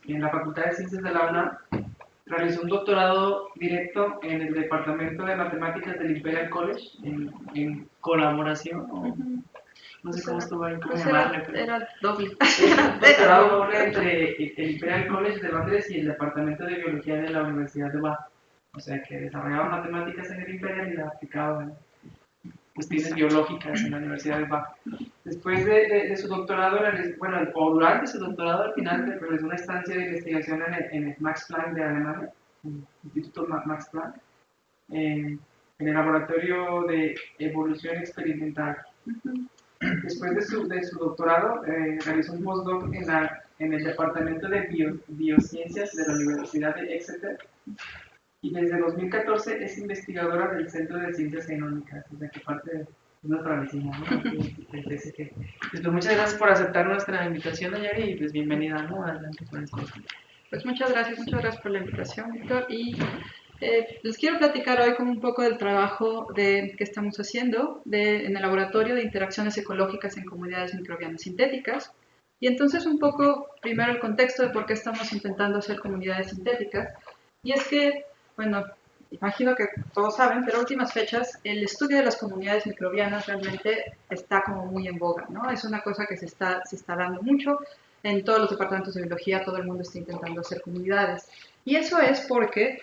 en la Facultad de Ciencias de la UNAM, realizó un doctorado directo en el Departamento de Matemáticas del Imperial College, en colaboración, o no sé cómo estuvo ahí, cómo llamarle, pero era doble. es un doctorado doble entre el Imperial College de Londres y el Departamento de Biología de la Universidad de Bath. O sea, que desarrollaba matemáticas en el Imperial y la aplicaba en cuestiones biológicas en la Universidad de Bath. Después de su doctorado, bueno, o durante su doctorado, al final realizó una estancia de investigación en el Max Planck de Alemania, en el Instituto Max Planck, en el laboratorio de evolución experimental. Después de su doctorado, realizó un postdoc en el Departamento de Biociencias de la Universidad de Exeter, y desde 2014 es investigadora del Centro de Ciencias Genómicas, o sea que parte de nuestra vecina, ¿no? Pues muchas gracias por aceptar nuestra invitación, Nayari, y pues bienvenida, ¿no? Adelante con esto. Pues muchas gracias por la invitación, Víctor, y les quiero platicar hoy como un poco del trabajo que estamos haciendo en el laboratorio de interacciones ecológicas en comunidades microbianas sintéticas. Y entonces un poco, primero el contexto de por qué estamos intentando hacer comunidades sintéticas. Y es que, bueno, imagino que todos saben, pero a últimas fechas el estudio de las comunidades microbianas realmente está como muy en boga, ¿no? Es una cosa que se está dando mucho. En todos los departamentos de biología todo el mundo está intentando hacer comunidades. Y eso es porque,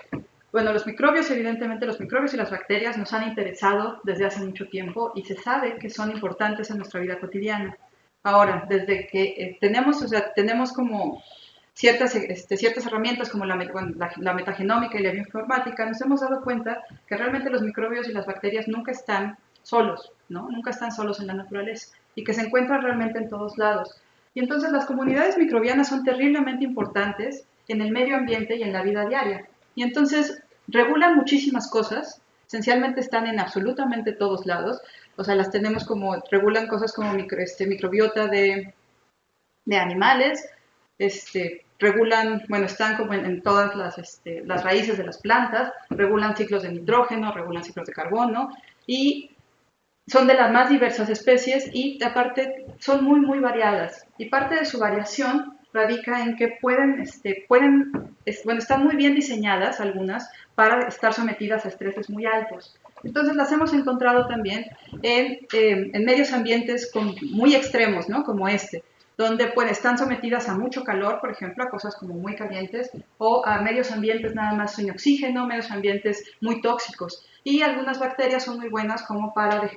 bueno, los microbios, evidentemente los microbios y las bacterias nos han interesado desde hace mucho tiempo y se sabe que son importantes en nuestra vida cotidiana. Ahora, desde que tenemos como ciertas herramientas como la metagenómica y la bioinformática, nos hemos dado cuenta que realmente los microbios y las bacterias nunca están solos, ¿no? Nunca están solos en la naturaleza y que se encuentran realmente en todos lados. Y entonces las comunidades microbianas son terriblemente importantes en el medio ambiente y en la vida diaria. Y entonces regulan muchísimas cosas, esencialmente están en absolutamente todos lados, o sea, las tenemos como, regulan cosas como microbiota de animales, regulan, bueno, están como en todas las raíces de las plantas, regulan ciclos de nitrógeno, regulan ciclos de carbono, y son de las más diversas especies y aparte son muy, muy variadas. Y parte de su variación radica en que bueno, están muy bien diseñadas algunas para estar sometidas a estreses muy altos. Entonces las hemos encontrado también en medios ambientes muy extremos, ¿no? Como donde pues, están sometidas a mucho calor, por ejemplo, a cosas como muy calientes, o a medios ambientes nada más sin oxígeno, medios ambientes muy tóxicos. Y algunas bacterias son muy buenas como para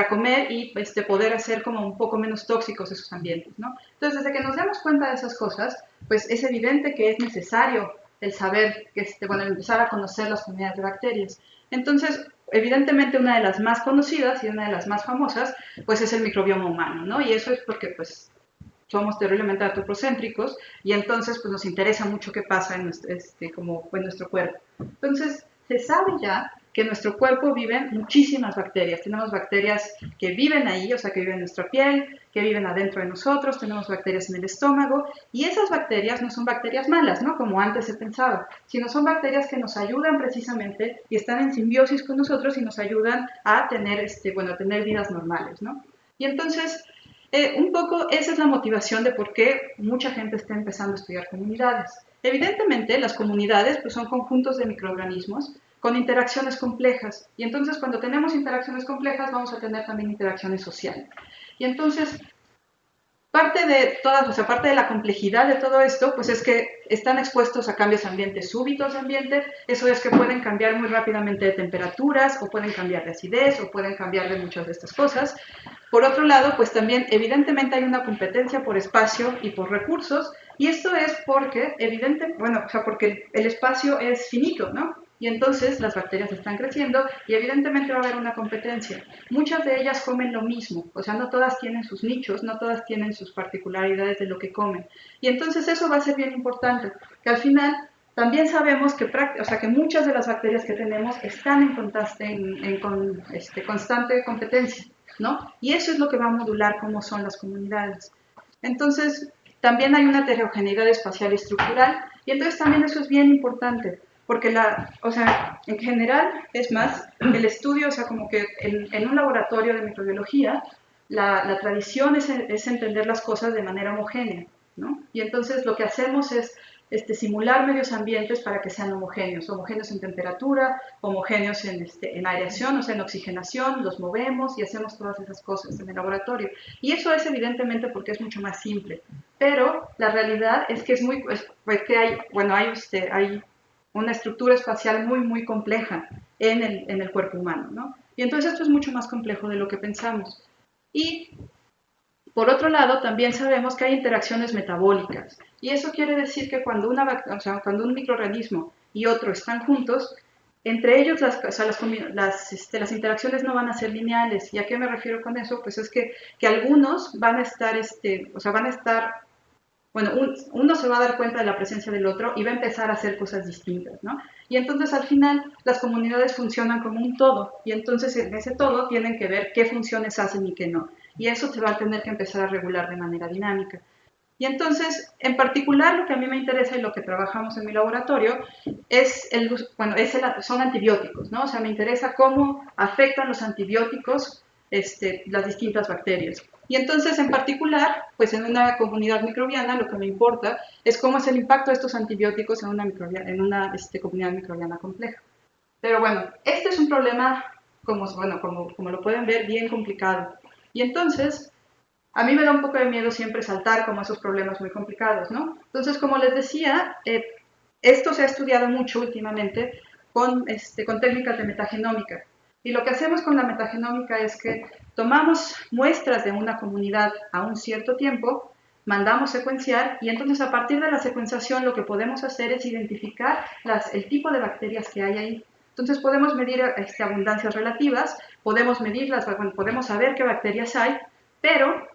comer y poder hacer como un poco menos tóxicos esos ambientes, ¿no? Entonces, desde que nos damos cuenta de esas cosas, pues es evidente que es necesario el saber, bueno, empezar a conocer las comunidades de bacterias. Entonces, evidentemente una de las más conocidas y una de las más famosas, pues es el microbioma humano, ¿no? Y eso es porque, pues, somos terriblemente antropocéntricos y entonces pues nos interesa mucho qué pasa como en nuestro cuerpo. Entonces se sabe ya que en nuestro cuerpo viven muchísimas bacterias. Tenemos bacterias que viven ahí, o sea, que viven en nuestra piel, que viven adentro de nosotros, tenemos bacterias en el estómago, y esas bacterias no son bacterias malas, ¿no? Como antes se pensaba, sino son bacterias que nos ayudan precisamente y están en simbiosis con nosotros y nos ayudan a tener, a tener vidas normales, ¿no? Y entonces, un poco esa es la motivación de por qué mucha gente está empezando a estudiar comunidades. Evidentemente, las comunidades pues, son conjuntos de microorganismos con interacciones complejas. Y entonces, cuando tenemos interacciones complejas, vamos a tener también interacciones sociales. Y entonces, parte de la complejidad de todo esto, pues es que están expuestos a cambios ambientes súbitos de ambiente, eso es que pueden cambiar muy rápidamente de temperaturas, o pueden cambiar de acidez, o pueden cambiar de muchas de estas cosas. Por otro lado, pues también evidentemente hay una competencia por espacio y por recursos, y esto es porque, porque el espacio es finito, ¿no? Y entonces las bacterias están creciendo y evidentemente va a haber una competencia. Muchas de ellas comen lo mismo, o sea, no todas tienen sus nichos, no todas tienen sus particularidades de lo que comen. Y entonces eso va a ser bien importante, que al final también sabemos que muchas de las bacterias que tenemos están en constante competencia, ¿no? Y eso es lo que va a modular cómo son las comunidades. Entonces, también hay una heterogeneidad espacial y estructural, y entonces también eso es bien importante, porque en general, es más, el estudio, o sea, como que en un laboratorio de microbiología, la tradición es entender las cosas de manera homogénea. ¿no? Y entonces lo que hacemos es simular medios ambientes para que sean homogéneos en temperatura, homogéneos en aireación, o sea, en oxigenación, los movemos y hacemos todas esas cosas en el laboratorio. Y eso es evidentemente porque es mucho más simple, pero la realidad es que que hay, bueno, hay una estructura espacial muy compleja en el cuerpo humano, ¿no? Y entonces esto es mucho más complejo de lo que pensamos. Y por otro lado, también sabemos que hay interacciones metabólicas. Y eso quiere decir que cuando, cuando un microorganismo y otro están juntos, entre ellos las interacciones no van a ser lineales. ¿Y a qué me refiero con eso? Pues es que algunos van a estar, bueno, uno se va a dar cuenta de la presencia del otro y va a empezar a hacer cosas distintas, ¿no? Y entonces al final las comunidades funcionan como un todo y entonces en ese todo tienen que ver qué funciones hacen y qué no. Y eso se va a tener que empezar a regular de manera dinámica. Y entonces, en particular, lo que a mí me interesa y lo que trabajamos en mi laboratorio son antibióticos, ¿no? O sea, me interesa cómo afectan los antibióticos las distintas bacterias. Y entonces, en particular, pues en una comunidad microbiana, lo que me importa es cómo es el impacto de estos antibióticos en una comunidad microbiana compleja. Pero bueno, este es un problema, como lo pueden ver, bien complicado. Y entonces, a mí me da un poco de miedo siempre saltar como esos problemas muy complicados, ¿no? Entonces, como les decía, esto se ha estudiado mucho últimamente con técnicas de metagenómica. Y lo que hacemos con la metagenómica es que tomamos muestras de una comunidad a un cierto tiempo, mandamos secuenciar y entonces a partir de la secuenciación lo que podemos hacer es identificar el tipo de bacterias que hay ahí. Entonces podemos medir abundancias relativas, podemos saber qué bacterias hay, pero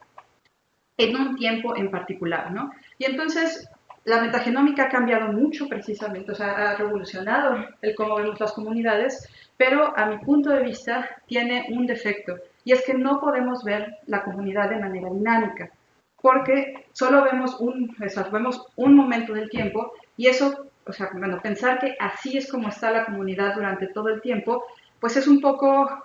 en un tiempo en particular, ¿no? Y entonces la metagenómica ha cambiado mucho precisamente, o sea, ha revolucionado el cómo vemos las comunidades, pero a mi punto de vista tiene un defecto, y es que no podemos ver la comunidad de manera dinámica, porque solo vemos un momento del tiempo, y eso, o sea, bueno, pensar que así es como está la comunidad durante todo el tiempo, pues es un poco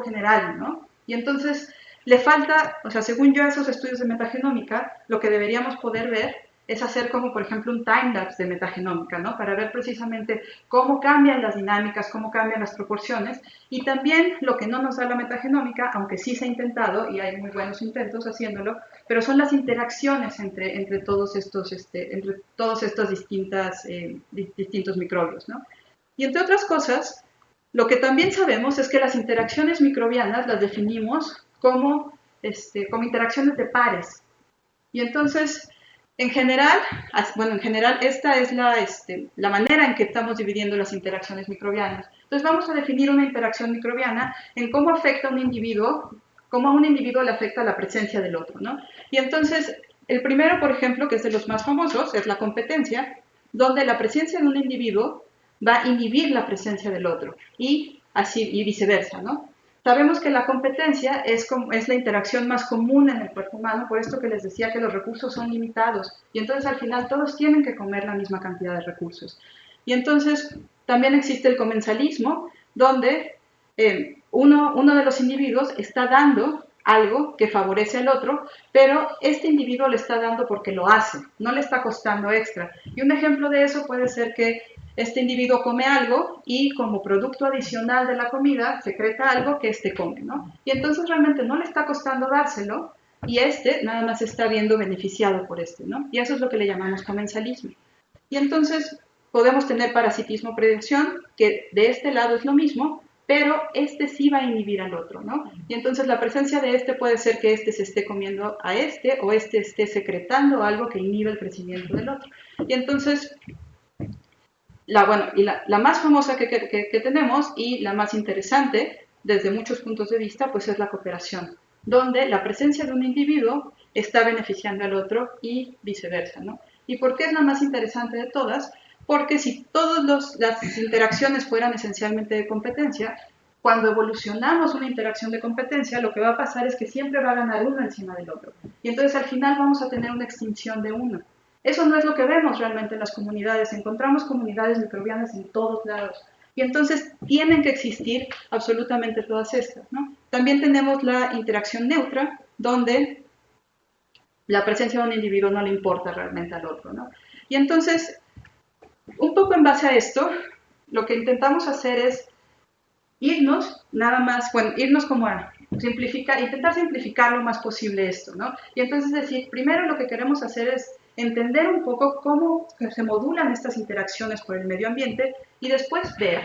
general, ¿no? Y entonces le falta, o sea, según yo, esos estudios de metagenómica, lo que deberíamos poder ver es hacer como, por ejemplo, un time-lapse de metagenómica, ¿no? Para ver precisamente cómo cambian las dinámicas, cómo cambian las proporciones, y también lo que no nos da la metagenómica, aunque sí se ha intentado, y hay muy buenos intentos haciéndolo, pero son las interacciones entre todos estos distintos microbios, ¿no? Y entre otras cosas, lo que también sabemos es que las interacciones microbianas las definimos como interacciones de pares. Y entonces, en general, esta es la manera en que estamos dividiendo las interacciones microbianas. Entonces, vamos a definir una interacción microbiana en cómo afecta a un individuo, cómo a un individuo le afecta la presencia del otro, ¿no? Y entonces, el primero, por ejemplo, que es de los más famosos, es la competencia, donde la presencia de un individuo va a inhibir la presencia del otro y viceversa, ¿no? Sabemos que la competencia es la interacción más común en el cuerpo humano, por esto que les decía que los recursos son limitados y entonces al final todos tienen que comer la misma cantidad de recursos. Y entonces también existe el comensalismo, donde uno de los individuos está dando algo que favorece al otro, pero este individuo le está dando porque lo hace, no le está costando extra. Y un ejemplo de eso puede ser que este individuo come algo y como producto adicional de la comida secreta algo que este come, ¿no? Y entonces realmente no le está costando dárselo y este nada más está viendo beneficiado por ¿no? Y eso es lo que le llamamos comensalismo. Y entonces podemos tener parasitismo-predicción, que de este lado es lo mismo, pero este sí va a inhibir al otro, ¿no? Y entonces la presencia de este puede ser que este se esté comiendo a este o este esté secretando algo que inhibe el crecimiento del otro. Y entonces la más famosa que tenemos y la más interesante desde muchos puntos de vista, pues es la cooperación, donde la presencia de un individuo está beneficiando al otro y viceversa, ¿no? ¿Y por qué es la más interesante de todas? Porque si todas las interacciones fueran esencialmente de competencia, cuando evolucionamos una interacción de competencia, lo que va a pasar es que siempre va a ganar uno encima del otro. Y entonces al final vamos a tener una extinción de uno. Eso no es lo que vemos realmente en las comunidades. Encontramos comunidades microbianas en todos lados. Y entonces tienen que existir absolutamente todas estas, ¿no? También tenemos la interacción neutra, donde la presencia de un individuo no le importa realmente al otro, ¿no? Y entonces, un poco en base a esto, lo que intentamos hacer es irnos nada más, bueno, irnos como a simplificar, intentar simplificar lo más posible esto, ¿no? Y entonces decir, primero lo que queremos hacer es entender un poco cómo se modulan estas interacciones por el medio ambiente y después ver,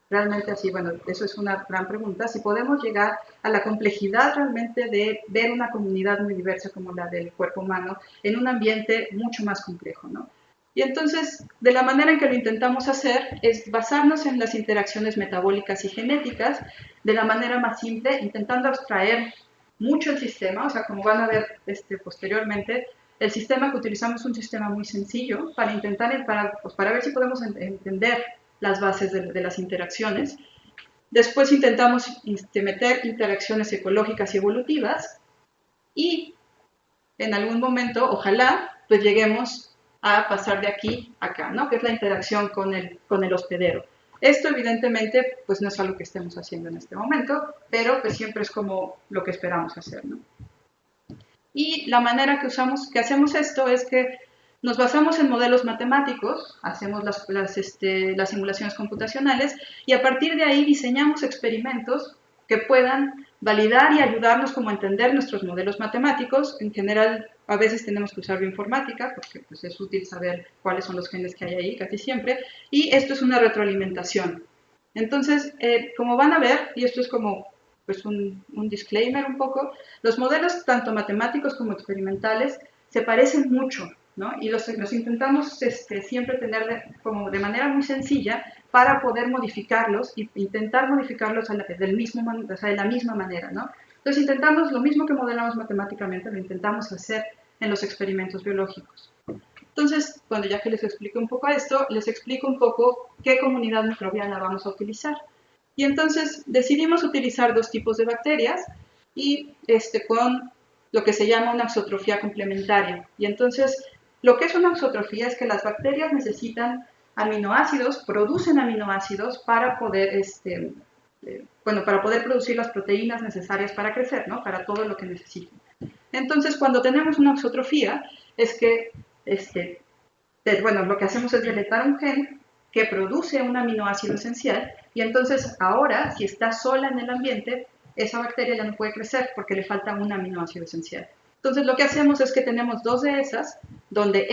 realmente así, bueno, eso es una gran pregunta, si podemos llegar a la complejidad realmente de ver una comunidad muy diversa como la del cuerpo humano en un ambiente mucho más complejo, ¿no? Y entonces, de la manera en que lo intentamos hacer es basarnos en las interacciones metabólicas y genéticas de la manera más simple, intentando abstraer mucho el sistema, o sea, como van a ver posteriormente, el sistema que utilizamos es un sistema muy sencillo para intentar, para ver si podemos entender las bases de las interacciones. Después intentamos meter interacciones ecológicas y evolutivas y en algún momento, ojalá, pues lleguemos a pasar de aquí a acá, ¿no? Que es la interacción con el hospedero. Esto evidentemente pues no es algo que estemos haciendo en este momento, pero pues siempre es como lo que esperamos hacer, ¿no? Y la manera que hacemos esto es que nos basamos en modelos matemáticos, hacemos las simulaciones computacionales y a partir de ahí diseñamos experimentos que puedan validar y ayudarnos como a entender nuestros modelos matemáticos. En general, a veces tenemos que usar bioinformática porque pues, es útil saber cuáles son los genes que hay ahí casi siempre. Y esto es una retroalimentación. Entonces, como van a ver, y esto es como pues un disclaimer un poco, los modelos tanto matemáticos como experimentales se parecen mucho, ¿no? Y los intentamos siempre tener como de manera muy sencilla para poder modificarlos e intentar modificarlos de la misma manera, ¿no? Entonces intentamos lo mismo que modelamos matemáticamente, lo intentamos hacer en los experimentos biológicos. Entonces, cuando ya que les explico un poco esto, les explico un poco qué comunidad microbiana vamos a utilizar. Y entonces decidimos utilizar dos tipos de bacterias y con lo que se llama una auxotrofía complementaria. Y entonces, lo que es una auxotrofía es que las bacterias necesitan aminoácidos, producen aminoácidos para poder, para poder producir las proteínas necesarias para crecer, ¿no? Para todo lo que necesitan. Entonces, cuando tenemos una auxotrofía, es que, lo que hacemos es deletar un gen que produce un aminoácido esencial y entonces ahora, si está sola en el ambiente, esa bacteria ya no puede crecer porque le falta un aminoácido esencial. Entonces lo que hacemos es que tenemos dos de esas, donde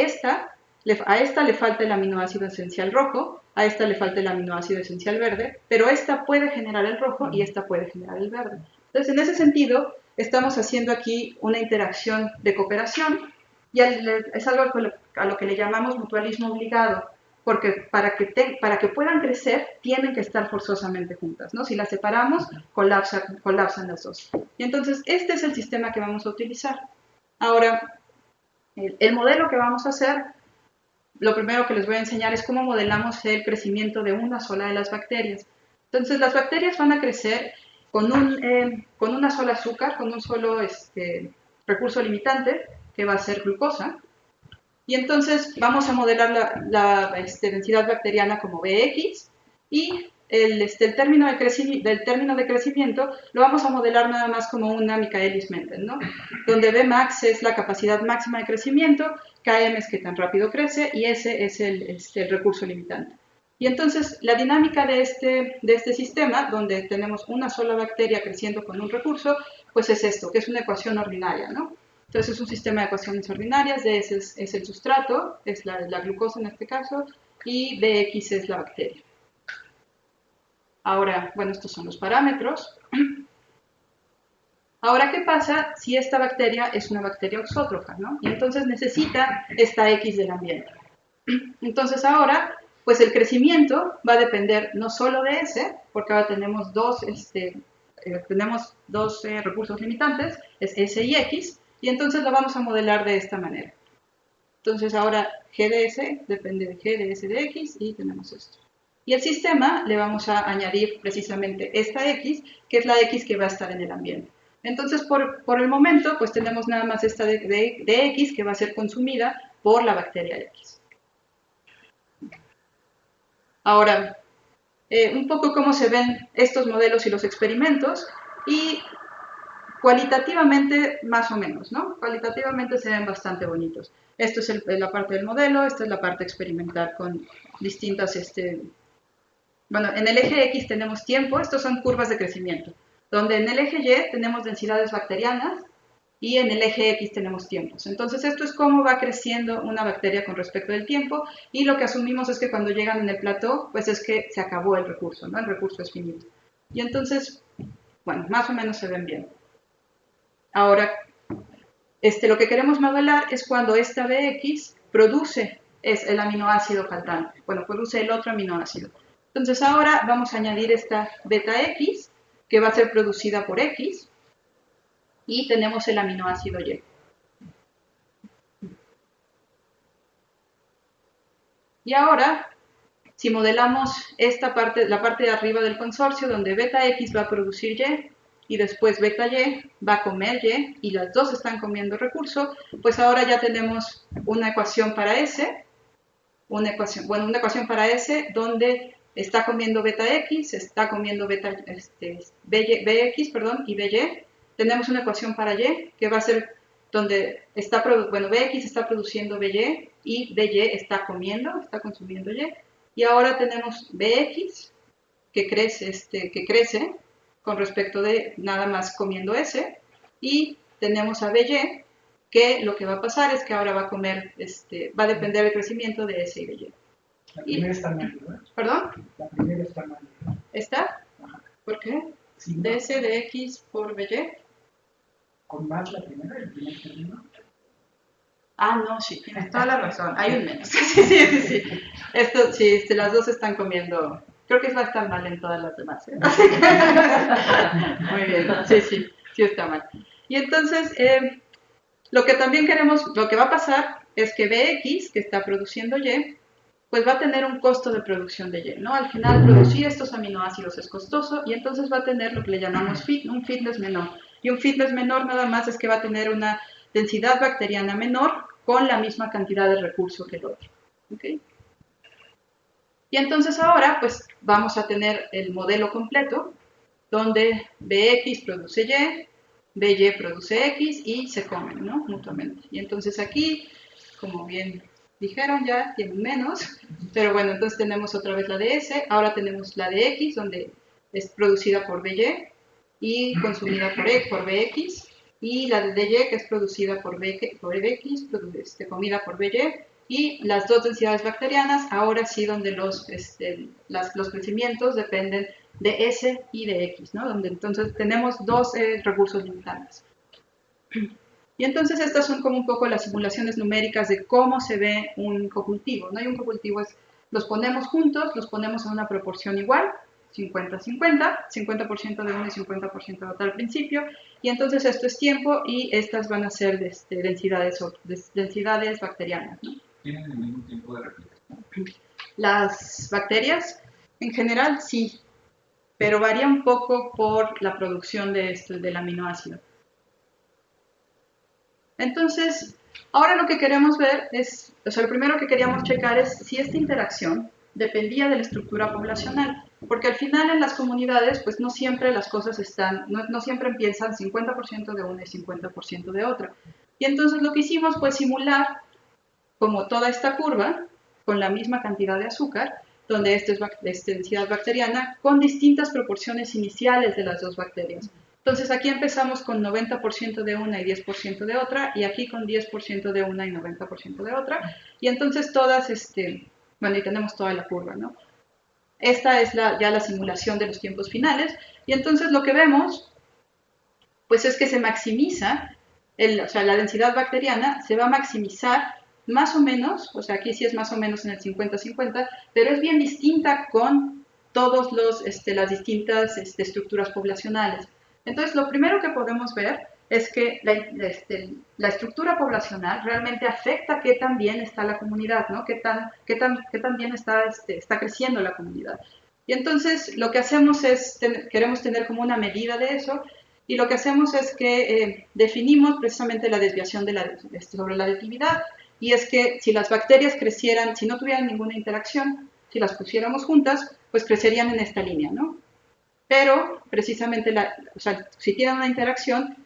a esta le falta el aminoácido esencial rojo, a esta le falta el aminoácido esencial verde, pero esta puede generar el rojo y esta puede generar el verde. Entonces en ese sentido, estamos haciendo aquí una interacción de cooperación y es algo a lo que le llamamos mutualismo obligado, porque para que puedan crecer tienen que estar forzosamente juntas, ¿no? Si las separamos, colapsan las dos. Y entonces este es el sistema que vamos a utilizar. Ahora, el modelo que vamos a hacer, lo primero que les voy a enseñar es cómo modelamos el crecimiento de una sola de las bacterias. Entonces las bacterias van a crecer con una sola azúcar, con un solo recurso limitante, que va a ser glucosa. Y entonces vamos a modelar la densidad bacteriana como Bx y el término de crecimiento lo vamos a modelar nada más como una Michaelis-Menten, ¿no? Donde Bmax es la capacidad máxima de crecimiento, Km es que tan rápido crece y S es el recurso limitante. Y entonces la dinámica de este sistema, donde tenemos una sola bacteria creciendo con un recurso, pues es esto, que es una ecuación ordinaria, ¿no? Entonces es un sistema de ecuaciones ordinarias, DS es el sustrato, es la glucosa en este caso, y Bx es la bacteria. Ahora, bueno, estos son los parámetros. Ahora, ¿qué pasa si esta bacteria es una bacteria auxótrofa, ¿no? Y entonces necesita esta X del ambiente. Entonces ahora, pues el crecimiento va a depender no solo de S, porque ahora tenemos dos recursos limitantes, es S y X, y entonces lo vamos a modelar de esta manera. Entonces ahora G de S depende de G de S de X y tenemos esto. Y el sistema le vamos a añadir precisamente esta X, que es la X que va a estar en el ambiente. Entonces por el momento pues tenemos nada más esta de X que va a ser consumida por la bacteria X. Ahora, un poco cómo se ven estos modelos y los experimentos y Cualitativamente, más o menos, ¿no? Cualitativamente se ven bastante bonitos. Esto es la parte del modelo, esta es la parte experimental con distintas, bueno, en el eje X tenemos tiempo, estos son curvas de crecimiento, donde en el eje Y tenemos densidades bacterianas y en el eje X tenemos tiempos. Entonces esto es cómo va creciendo una bacteria con respecto del tiempo, y lo que asumimos es que cuando llegan en el plató, pues es que se acabó el recurso, ¿no? El recurso es finito. Y entonces, bueno, más o menos se ven bien. Ahora, lo que queremos modelar es cuando esta BX produce el aminoácido faltante. Bueno, produce el otro aminoácido. Entonces ahora vamos a añadir esta beta X, que va a ser producida por X, y tenemos el aminoácido Y. Y ahora, si modelamos esta parte, la parte de arriba del consorcio, donde beta X va a producir Y, y después beta Y va a comer Y, y las dos están comiendo recurso, pues ahora ya tenemos una ecuación para S, una ecuación para S donde está comiendo beta X, está comiendo BX, perdón, y BY. Tenemos una ecuación para Y que va a ser donde está, BX está produciendo BY y BY está consumiendo Y. Y ahora tenemos BX que crece con respecto de nada más comiendo S, y tenemos a BY que lo que va a pasar es que ahora va a comer, va a depender del crecimiento de S y BY. La primera está mal, ¿verdad? ¿Perdón? La primera está mal, ¿verdad? ¿Está? Ajá. ¿Por qué? Sí, no. DS de X por BY. ¿Con más la primera, el primer término? Ah, no, sí, tienes toda la razón. Hay un menos. Sí. Esto, sí, las dos están comiendo. Creo que va a estar mal en todas las demás. Muy bien, sí está mal. Y entonces, lo que también lo que va a pasar es que BX, que está produciendo Y, pues va a tener un costo de producción de Y, ¿no? Al final, producir estos aminoácidos es costoso, y entonces va a tener lo que le llamamos un fitness menor. Y un fitness menor nada más es que va a tener una densidad bacteriana menor con la misma cantidad de recurso que el otro. ¿Okay? Y entonces ahora, pues vamos a tener el modelo completo, donde BX produce Y, BY produce X y se comen, ¿no? Mutuamente. Y entonces aquí, como bien dijeron ya, tienen menos, pero bueno, entonces tenemos otra vez la de S, ahora tenemos la de X, donde es producida por BY y consumida por BX, y la de DY, que es producida por BX, comida por BY, y las dos densidades bacterianas, ahora sí donde los crecimientos dependen de S y de X, ¿no? Donde entonces tenemos dos recursos limitantes. Y entonces estas son como un poco las simulaciones numéricas de cómo se ve un cocultivo, ¿no? Y un cocultivo es, los ponemos juntos, los ponemos en una proporción igual, 50-50, 50% de uno y 50% de otro al principio, y entonces esto es tiempo y estas van a ser densidades bacterianas, ¿no? ¿Tienen el mismo tiempo de replicación? Las bacterias, en general, sí, pero varía un poco por la producción del aminoácido. Entonces, ahora lo que queremos ver es, lo primero que queríamos checar es si esta interacción dependía de la estructura poblacional, porque al final en las comunidades, pues no siempre las cosas no siempre empiezan 50% de una y 50% de otra. Y entonces lo que hicimos fue simular como toda esta curva, con la misma cantidad de azúcar, donde esta es densidad bacteriana, con distintas proporciones iniciales de las dos bacterias. Entonces aquí empezamos con 90% de una y 10% de otra, y aquí con 10% de una y 90% de otra, y entonces todas, bueno, y tenemos toda la curva, ¿no? Esta es ya la simulación de los tiempos finales, y entonces lo que vemos, pues es que se maximiza, la densidad bacteriana se va a maximizar más o menos, o sea, aquí sí es más o menos en el 50-50, pero es bien distinta con todas las distintas estructuras poblacionales. Entonces, lo primero que podemos ver es que la estructura poblacional realmente afecta qué tan bien está la comunidad, ¿no? Qué tan bien está creciendo la comunidad. Y entonces, lo que hacemos es, queremos tener como una medida de eso, y lo que hacemos es que definimos precisamente la desviación sobre la aditividad, y es que si las bacterias crecieran, si no tuvieran ninguna interacción, si las pusiéramos juntas, pues crecerían en esta línea, ¿no? Pero precisamente, si tienen una interacción,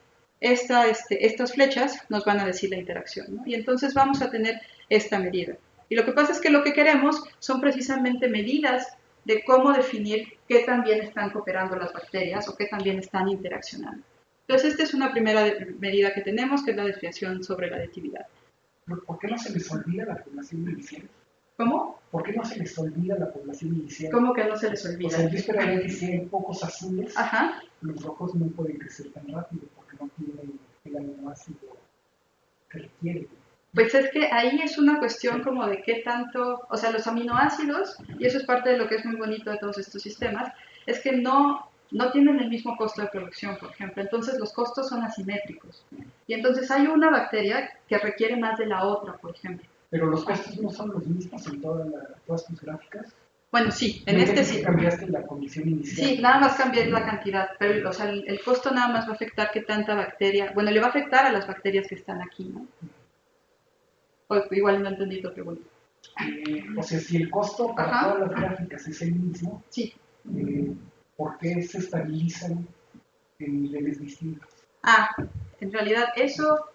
estas flechas nos van a decir la interacción, ¿no? Y entonces vamos a tener esta medida. Y lo que pasa es que lo que queremos son precisamente medidas de cómo definir qué tan bien están cooperando las bacterias o qué tan bien están interaccionando. Entonces, esta es una primera medida que tenemos, que es la desviación sobre la aditividad. ¿Por qué no se les olvida la población inicial? ¿Cómo? ¿Por qué no se les olvida la población inicial? ¿Cómo que no se les O olvida? sea, yo esperaría que si hay pocos azules, Ajá. los rojos no pueden crecer tan rápido porque no tienen el aminoácido que requieren. Pues es que ahí es una cuestión como de qué tanto, o sea, los aminoácidos, y eso es parte de lo que es muy bonito de todos estos sistemas, es que no tienen el mismo costo de producción, por ejemplo, entonces los costos son asimétricos. Y entonces hay una bacteria que requiere más de la otra, por ejemplo. Pero los costos no son los mismos en todas tus gráficas. Bueno, sí, en Yo este entendí sí. que cambiaste la condición inicial. Sí, nada más cambié la cantidad, pero o sea, el costo nada más va a afectar qué tanta bacteria, bueno, le va a afectar a las bacterias que están aquí, ¿no? O igual no entendí tu pregunta. O sea, si el costo para Ajá. todas las gráficas es el mismo, Sí. ¿por qué se estabilizan en niveles distintos? Ah, en realidad eso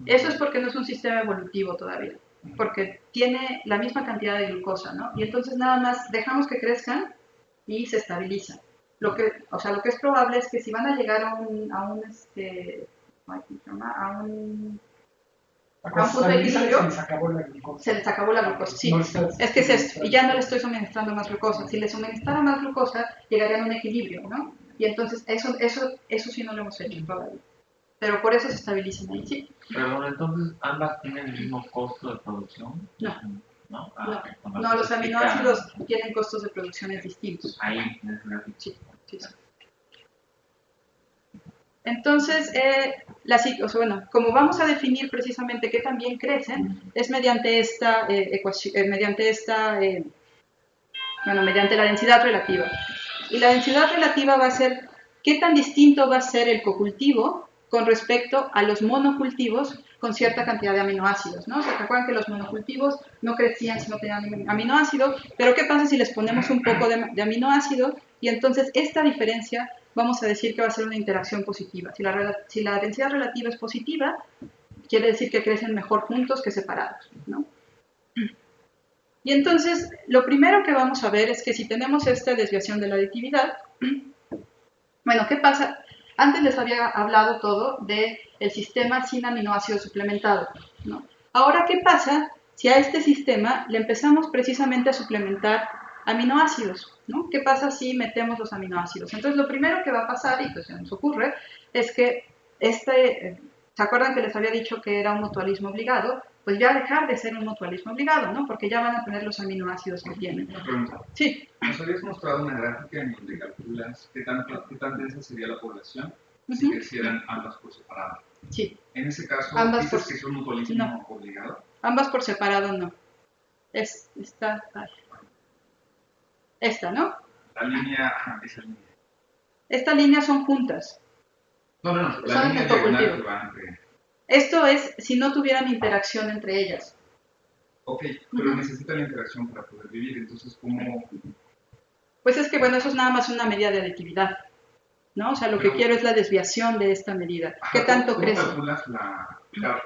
es porque no es un sistema evolutivo todavía, porque tiene la misma cantidad de glucosa, ¿no? Y entonces nada más dejamos que crezcan y se estabilizan. Lo que es probable es que si van a llegar a un punto de equilibrio, se les acabó la glucosa. se les acabó la glucosa, sí. No Es que es esto, y ya no le estoy suministrando más glucosa. Si le suministrara más glucosa, llegarían a un equilibrio, ¿no? Y entonces eso sí no lo hemos hecho todavía. Pero por eso se estabilizan ahí, sí. Pero bueno, entonces ambas tienen el mismo costo de producción. No. ¿No? No, los aminoácidos tienen costos de producciones distintos. Ahí, en el gráfico. Sí, sí, sí. Entonces, como vamos a definir precisamente qué también crecen, es mediante esta ecuación, mediante la densidad relativa. Y la densidad relativa va a ser qué tan distinto va a ser el cocultivo con respecto a los monocultivos con cierta cantidad de aminoácidos, ¿no? ¿Se acuerdan que los monocultivos no crecían si no tenían aminoácido? Pero ¿qué pasa si les ponemos un poco de aminoácido? Y entonces esta diferencia vamos a decir que va a ser una interacción positiva. Si la densidad relativa es positiva, quiere decir que crecen mejor juntos que separados, ¿no? Y entonces, lo primero que vamos a ver es que si tenemos esta desviación de la aditividad, bueno, ¿qué pasa? Antes les había hablado todo del sistema sin aminoácidos suplementados, ¿no? Ahora, ¿qué pasa si a este sistema le empezamos precisamente a suplementar aminoácidos, ¿no? ¿Qué pasa si metemos los aminoácidos? Entonces, lo primero que va a pasar, y pues se nos ocurre, es que ¿se acuerdan que les había dicho que era un mutualismo obligado? Pues ya dejar de ser un mutualismo obligado, ¿no? Porque ya van a tener los aminoácidos que tienen. Una pregunta. Sí. Nos habías mostrado una gráfica en donde calculas qué tan densa sería la población si Ujú. crecieran ambas por separado. Sí. En ese caso, Ambas ¿dices por- que es un mutualismo no. obligado? Ambas por separado no. Esta, ¿no? La línea, esa línea. Estas líneas son juntas. No, la Son línea en diagonal cocultivo. que va entre... Esto es si no tuvieran interacción entre ellas. Ok, pero necesita la interacción para poder vivir, entonces, ¿cómo...? Pues es que, bueno, eso es nada más una medida de aditividad, ¿no? O sea, lo que quiero es la desviación de esta medida. ¿Qué tanto ¿Cómo crece? calculas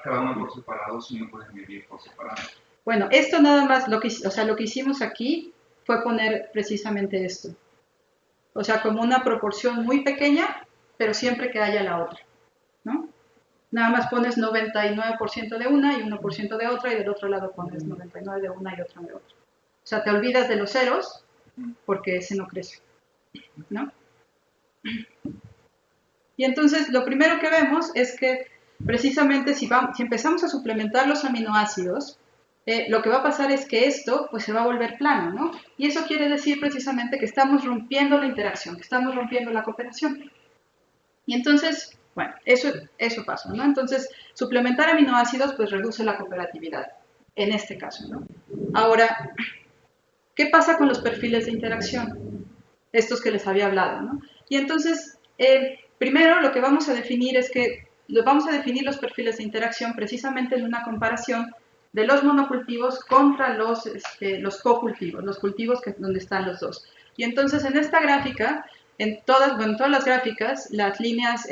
cada uno por separado si no puedes medir por separado? Bueno, esto nada más, lo que hicimos aquí fue poner precisamente esto. O sea, como una proporción muy pequeña, pero siempre que haya la otra, ¿no? Nada más pones 99% de una y 1% de otra, y del otro lado pones 99 de una y otra de otra. O sea, te olvidas de los ceros porque ese no crece, ¿no? Y entonces lo primero que vemos es que precisamente si empezamos a suplementar los aminoácidos, lo que va a pasar es que esto pues se va a volver plano, ¿no? Y eso quiere decir precisamente que estamos rompiendo la interacción, que estamos rompiendo la cooperación. Y entonces, bueno, eso pasa, ¿no? Entonces, suplementar aminoácidos pues reduce la cooperatividad, en este caso, ¿no? Ahora, ¿qué pasa con los perfiles de interacción? Estos que les había hablado, ¿no? Y entonces, primero lo que vamos a definir es que vamos a definir los perfiles de interacción precisamente en una comparación de los monocultivos contra los cocultivos, los cultivos donde están los dos. Y entonces en esta gráfica, en todas las gráficas, las líneas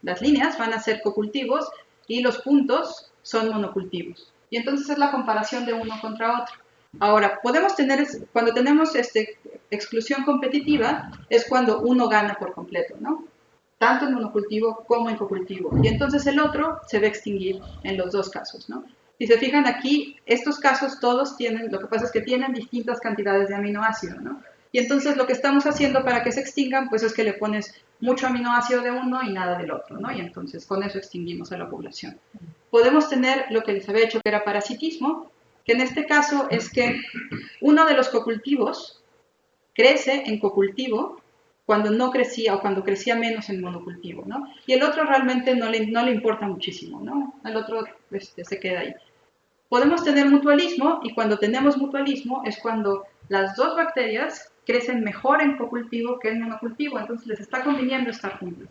las líneas van a ser cocultivos y los puntos son monocultivos. Y entonces es la comparación de uno contra otro. Ahora, podemos tener, cuando tenemos exclusión competitiva, es cuando uno gana por completo, ¿no? Tanto en monocultivo como en cocultivo. Y entonces el otro se va a extinguir en los dos casos, ¿no? Si se fijan aquí, estos casos todos tienen, lo que pasa es que tienen distintas cantidades de aminoácidos, ¿no? Y entonces lo que estamos haciendo para que se extingan, pues es que le pones mucho aminoácido de uno y nada del otro, ¿no? Y entonces con eso extinguimos a la población. Podemos tener lo que les había hecho que era parasitismo, que en este caso es que uno de los cocultivos crece en cocultivo cuando no crecía o cuando crecía menos en monocultivo, ¿no? Y el otro realmente no le importa muchísimo, ¿no? El otro se queda ahí. Podemos tener mutualismo, y cuando tenemos mutualismo es cuando las dos bacterias crecen mejor en cocultivo que en monocultivo, entonces les está conviniendo estar juntas.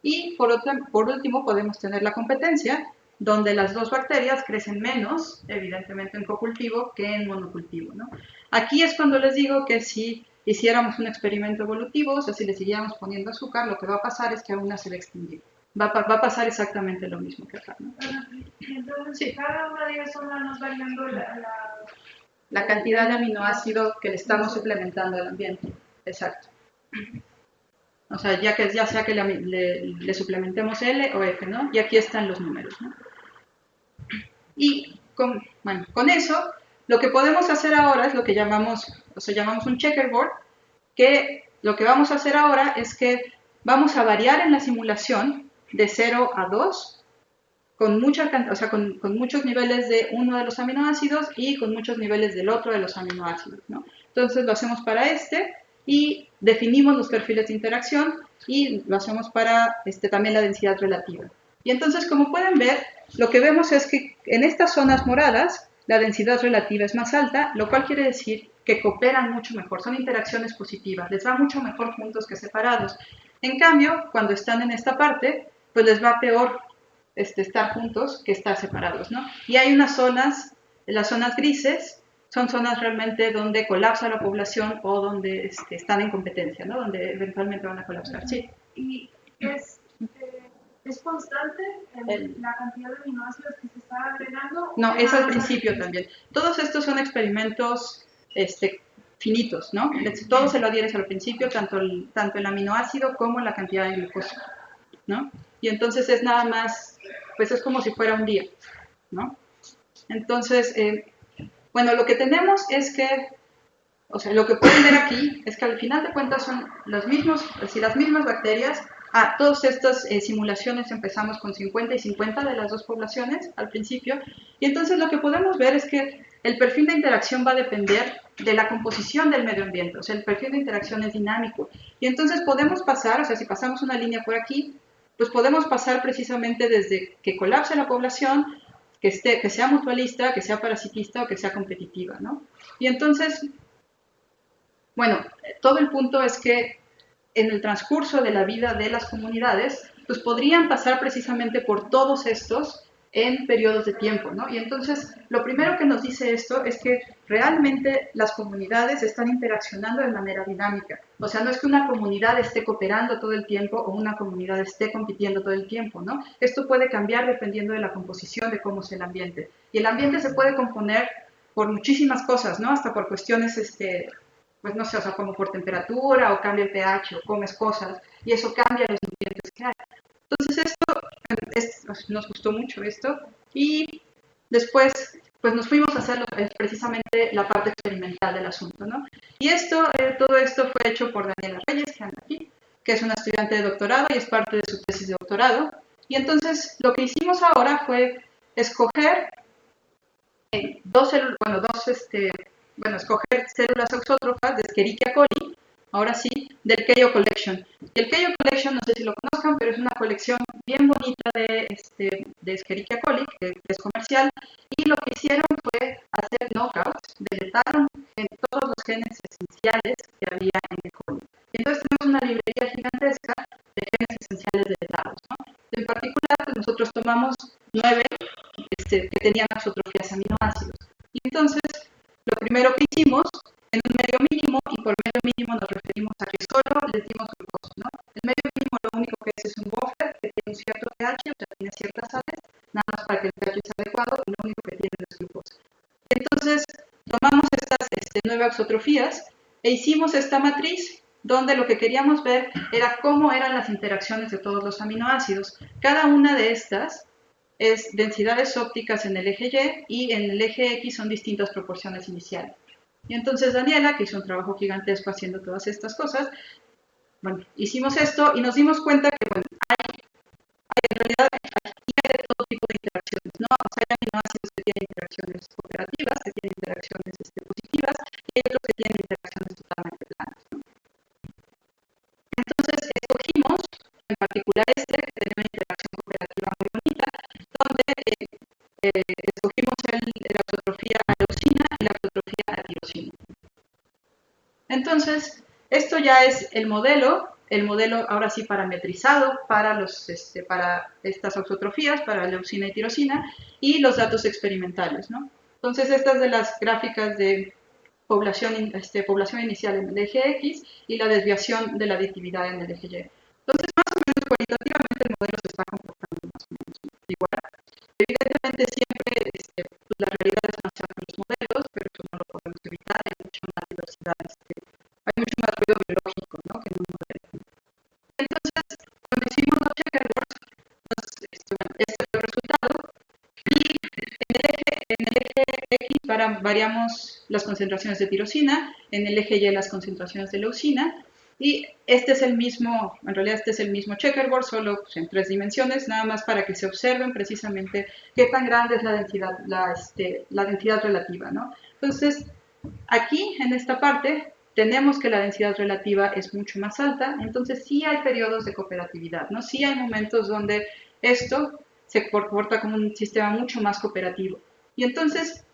Y por último podemos tener la competencia, donde las dos bacterias crecen menos, evidentemente en cocultivo, que en monocultivo, ¿no? Aquí es cuando les digo que si hiciéramos un experimento evolutivo, o sea, si le siguiéramos poniendo azúcar, lo que va a pasar es que a una se va a extinguir. Va a pasar exactamente lo mismo que acá, ¿no? Entonces, Sí. cada una de ellas son nos variando La cantidad de aminoácido que le estamos suplementando al ambiente. Exacto. O sea, ya sea que le suplementemos L o F, ¿no? Y aquí están los números, ¿no? Y con eso, lo que podemos hacer ahora es lo que llamamos un checkerboard, que lo que vamos a hacer ahora es que vamos a variar en la simulación de 0 a 2 con muchos niveles de uno de los aminoácidos y con muchos niveles del otro de los aminoácidos, ¿no? Entonces lo hacemos para y definimos los perfiles de interacción y lo hacemos para también la densidad relativa. Y entonces, como pueden ver, lo que vemos es que en estas zonas moradas la densidad relativa es más alta, lo cual quiere decir que cooperan mucho mejor, son interacciones positivas, les va mucho mejor juntos que separados. En cambio, cuando están en esta parte, pues les va peor estar juntos que estar separados, ¿no? Y hay unas zonas, las zonas grises, son zonas realmente donde colapsa la población o donde están en competencia, ¿no? Donde eventualmente van a colapsar, sí. ¿Y es constante la cantidad de aminoácidos que se está agregando? No, es al principio también. Todos estos son experimentos finitos, ¿no? Todo se lo adhieres al principio, tanto el aminoácido como la cantidad de glucosa, ¿no? Y entonces es nada más, pues es como si fuera un día, ¿no? Entonces, bueno, lo que tenemos es que, o sea, lo que pueden ver aquí es que al final de cuentas son los mismos, es decir, las mismas bacterias. Todas estas simulaciones empezamos con 50 y 50 de las dos poblaciones al principio, y entonces lo que podemos ver es que el perfil de interacción va a depender de la composición del medio ambiente, o sea, el perfil de interacción es dinámico, y entonces podemos pasar, o sea, si pasamos una línea por aquí, pues podemos pasar precisamente desde que colapse la población, que sea mutualista, que sea parasitista o que sea competitiva, ¿no? Y entonces, bueno, todo el punto es que en el transcurso de la vida de las comunidades, pues podrían pasar precisamente por todos estos en periodos de tiempo, ¿no? Y entonces, lo primero que nos dice esto es que realmente las comunidades están interaccionando de manera dinámica. O sea, no es que una comunidad esté cooperando todo el tiempo o una comunidad esté compitiendo todo el tiempo, ¿no? Esto puede cambiar dependiendo de la composición de cómo es el ambiente. Y el ambiente se puede componer por muchísimas cosas, ¿no? Hasta por cuestiones, pues no sé, o sea, como por temperatura, o cambia el pH, o comes cosas, y eso cambia los nutrientes que hay. Entonces nos gustó mucho esto, y después pues nos fuimos a hacer precisamente la parte experimental del asunto, ¿no? Y todo esto fue hecho por Daniela Reyes, que anda aquí, que es una estudiante de doctorado y es parte de su tesis de doctorado. Y entonces lo que hicimos ahora fue escoger escoger células auxótrofas de Escherichia coli, ahora sí, del Keio Collection. Y el Keio Collection, no sé si lo conozcan, pero es una colección bien bonita de Escherichia coli, que es comercial, y lo que hicieron fue hacer knockouts, deletaron todos los genes esenciales que había en el coli. Y entonces tenemos una librería gigantesca de genes esenciales deletados, ¿no? En particular, pues nosotros tomamos 9 que tenían auxotrofías aminoácidos. Y entonces, lo primero que hicimos, en un medio mínimo, y por medio mínimo nos referimos a que solo les dimos glucosa, ¿no? El medio mínimo lo único que es un buffer que tiene un cierto nada más para que el pH sea adecuado, y lo único que tienen es glucosa. Entonces, tomamos estas 9 auxotrofías e hicimos esta matriz donde lo que queríamos ver era cómo eran las interacciones de todos los aminoácidos. Cada una de estas es densidades ópticas en el eje Y y en el eje X son distintas proporciones iniciales. Y entonces Daniela, que hizo un trabajo gigantesco haciendo todas estas cosas, bueno, hicimos esto y nos dimos cuenta que, bueno, en realidad hay de todo tipo de interacciones, ¿no? O sea, hay aminoácidos que tienen interacciones cooperativas, que tienen interacciones positivas, y hay otros que tienen interacciones totalmente planas, ¿no? Entonces, escogimos, en particular que tenía una interacción cooperativa muy bonita, donde escogimos la autotrofía a leucina y la autotrofía a tirosina. Entonces, esto ya es el modelo ahora sí parametrizado para estas auxotrofías, para leucina y tirosina, y los datos experimentales, ¿no? Entonces, estas de las gráficas de población inicial en el eje X y la desviación de la aditividad en el eje Y. Entonces, más o menos cualitativamente el modelo se está comportando más o menos igual. Evidentemente siempre las realidades no son los modelos, pero eso no lo podemos evitar, hay mucha más diversidad, hay mucho más ruido biológico, ¿no?, que en un modelo. Entonces, cuando hicimos los checkerboards, este fue el resultado, y en el eje X variamos las concentraciones de tirosina, en el eje Y las concentraciones de leucina, y este es el mismo, en realidad este es el mismo checkerboard, solo pues, en 3 dimensiones, nada más para que se observen precisamente qué tan grande es la densidad relativa, ¿no? Entonces, aquí, en esta parte, tenemos que la densidad relativa es mucho más alta, entonces sí hay periodos de cooperatividad, ¿no? Sí hay momentos donde esto se comporta como un sistema mucho más cooperativo. Y entonces,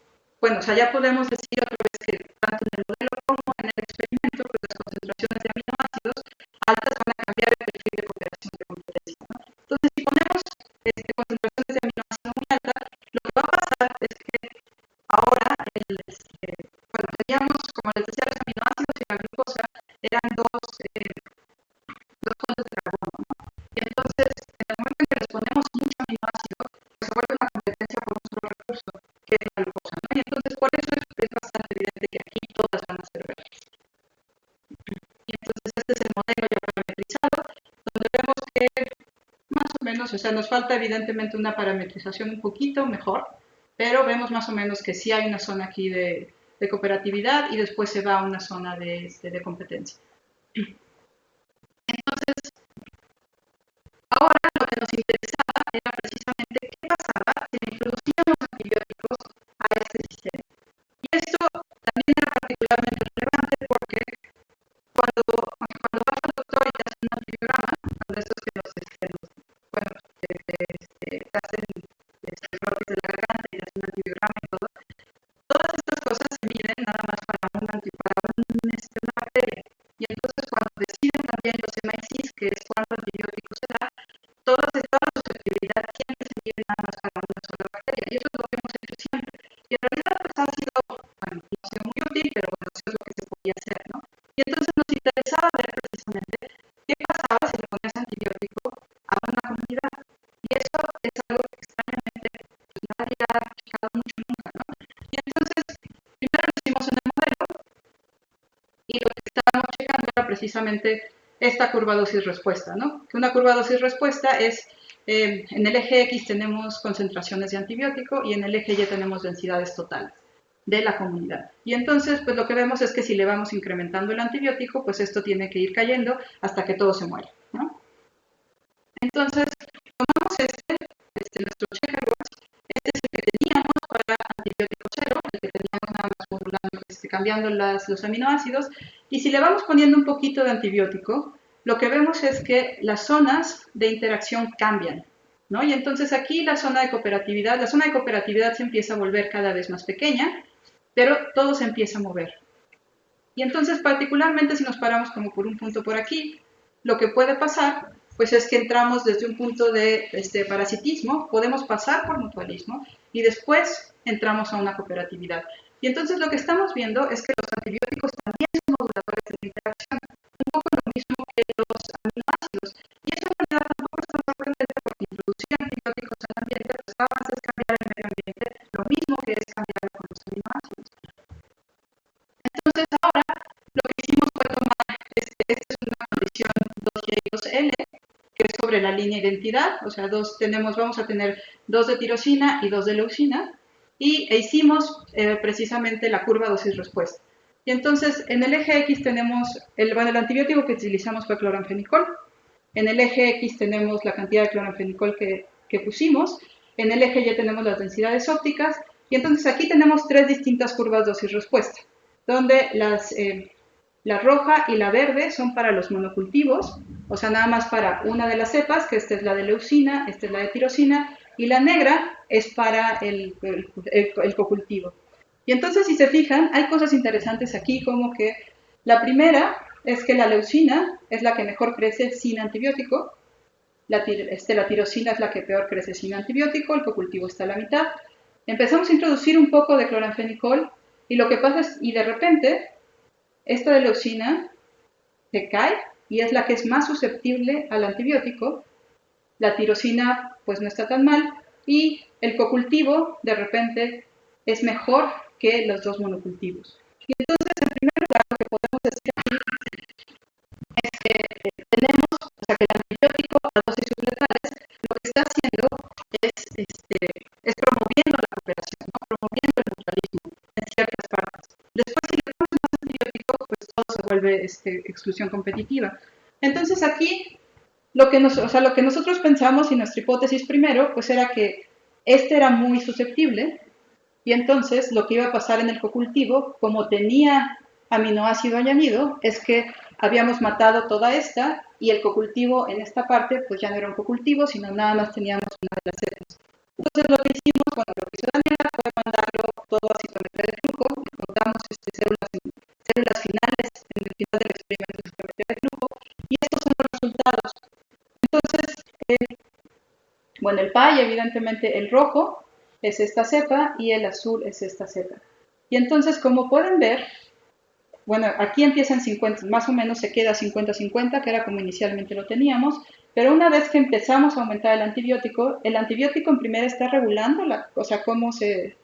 bueno, o sea, ya podemos decir otra vez que tanto en el modelo como en el experimento, pues las concentraciones de aminoácidos altas van a cambiar el perfil de cooperación de competencia, ¿no? Entonces, si ponemos concentraciones de aminoácidos muy altas, lo que va a pasar es que ahora, bueno, teníamos, como les decía, los aminoácidos y la glucosa eran dos fuentes de carbono, ¿no? Y entonces, en el momento en que les ponemos mucho aminoácido, pues se vuelve una competencia por un solo recurso, que es la glucosa, ¿no? Y entonces, por eso es bastante evidente que aquí todas van a ser verdes. Y entonces, este es el modelo ya parametrizado, donde vemos que más o menos, o sea, nos falta evidentemente una parametrización un poquito mejor, pero vemos más o menos que sí hay una zona aquí de cooperatividad y después se va a una zona de competencia. Entonces, ahora lo que nos interesaba era precisamente qué pasaba si le introducíamos antibióticos a este sistema. Y esto también era particularmente relevante porque cuando vas al doctor y te hacen un antibiograma, cuando estos que te hacen brotes de la garganta y te hacen un antibiograma y todo, todas estas cosas se miden nada más para una bacteria. Y entonces cuando deciden también los MICs, que es cuánto antibiótico se da, toda la susceptibilidad siempre se mide nada más para una sola bacteria. Y eso es lo que hemos hecho siempre. Y en realidad pues ha sido, bueno, no ha sido muy útil, pero bueno, eso es lo que se podía hacer, ¿no? Y entonces nos interesaba ver precisamente qué pasaba si le ponías antibiótico a una comunidad. Y eso es algo que extrañamente pues, nadie ha checado mucho nunca, ¿no? Y entonces, primero lo hicimos en el modelo, y lo que estábamos checando era precisamente esta curva dosis-respuesta, ¿no? Que una curva dosis-respuesta es, en el eje X tenemos concentraciones de antibiótico y en el eje Y tenemos densidades totales de la comunidad. Y entonces, pues lo que vemos es que si le vamos incrementando el antibiótico, pues esto tiene que ir cayendo hasta que todo se muere, ¿no? Entonces, tomamos nuestro checkerboard, este es el que teníamos para antibiótico cero, el que teníamos nada más modulando, cambiando los aminoácidos, y si le vamos poniendo un poquito de antibiótico, lo que vemos es que las zonas de interacción cambian, ¿no? Y entonces aquí la zona de cooperatividad se empieza a volver cada vez más pequeña, pero todo se empieza a mover. Y entonces, particularmente si nos paramos como por un punto por aquí, lo que puede pasar pues es que entramos desde un punto de parasitismo, podemos pasar por mutualismo y después entramos a una cooperatividad. Y entonces lo que estamos viendo es que los antibióticos también son moduladores de la interacción, un poco lo mismo que los aminoácidos. Y eso en realidad tampoco es tan sorprendente porque introducir antibióticos al ambiente pues, buscábamos es cambiar el medio ambiente, lo mismo que es cambiar con los aminoácidos. Entonces ahora lo que hicimos fue tomar, esta es una condición 2Y y 2L, que es sobre la línea identidad, o sea, vamos a tener 2 de tirosina y 2 de leucina, e hicimos precisamente la curva dosis-respuesta. Y entonces en el eje X tenemos, el antibiótico que utilizamos fue cloranfenicol, en el eje X tenemos la cantidad de cloranfenicol que pusimos, en el eje Y tenemos las densidades ópticas, y entonces aquí tenemos 3 distintas curvas dosis-respuesta, donde la roja y la verde son para los monocultivos, o sea, nada más para una de las cepas, que esta es la de leucina, esta es la de tirosina, y la negra es para el cocultivo. Y entonces, si se fijan, hay cosas interesantes aquí, como que la primera es que la leucina es la que mejor crece sin antibiótico, la tirosina es la que peor crece sin antibiótico, el cocultivo está a la mitad. Empezamos a introducir un poco de cloranfenicol, y lo que pasa es, y de repente, esta de leucina se cae, y es la que es más susceptible al antibiótico. La tirosina pues no está tan mal, y el cocultivo de repente es mejor que los 2 monocultivos. Y entonces, en primer lugar, lo que podemos decir aquí es que tenemos, o sea, que el antibiótico a dosis subletales lo que está haciendo es promoviendo la cooperación, ¿no? Promoviendo el mutualismo en ciertas partes. Después, si le ponemos más antibiótico, pues todo se vuelve exclusión competitiva. Entonces, aquí lo que nosotros pensamos, y nuestra hipótesis primero, pues era que era muy susceptible, y entonces lo que iba a pasar en el cocultivo, como tenía aminoácido añadido, es que habíamos matado toda esta, y el cocultivo en esta parte pues ya no era un cocultivo, sino nada más teníamos una de las cepas. Entonces lo que hicimos, lo que hizo Daniela fue mandarlo todo a citometría de flujo, contamos células finales en el final del experimento de citometría de flujo, y estos son los resultados. Entonces, el pie, evidentemente el rojo es esta cepa y el azul es esta cepa. Y entonces, como pueden ver, aquí empieza en 50, más o menos se queda 50-50, que era como inicialmente lo teníamos, pero una vez que empezamos a aumentar el antibiótico en primera está regulando cómo se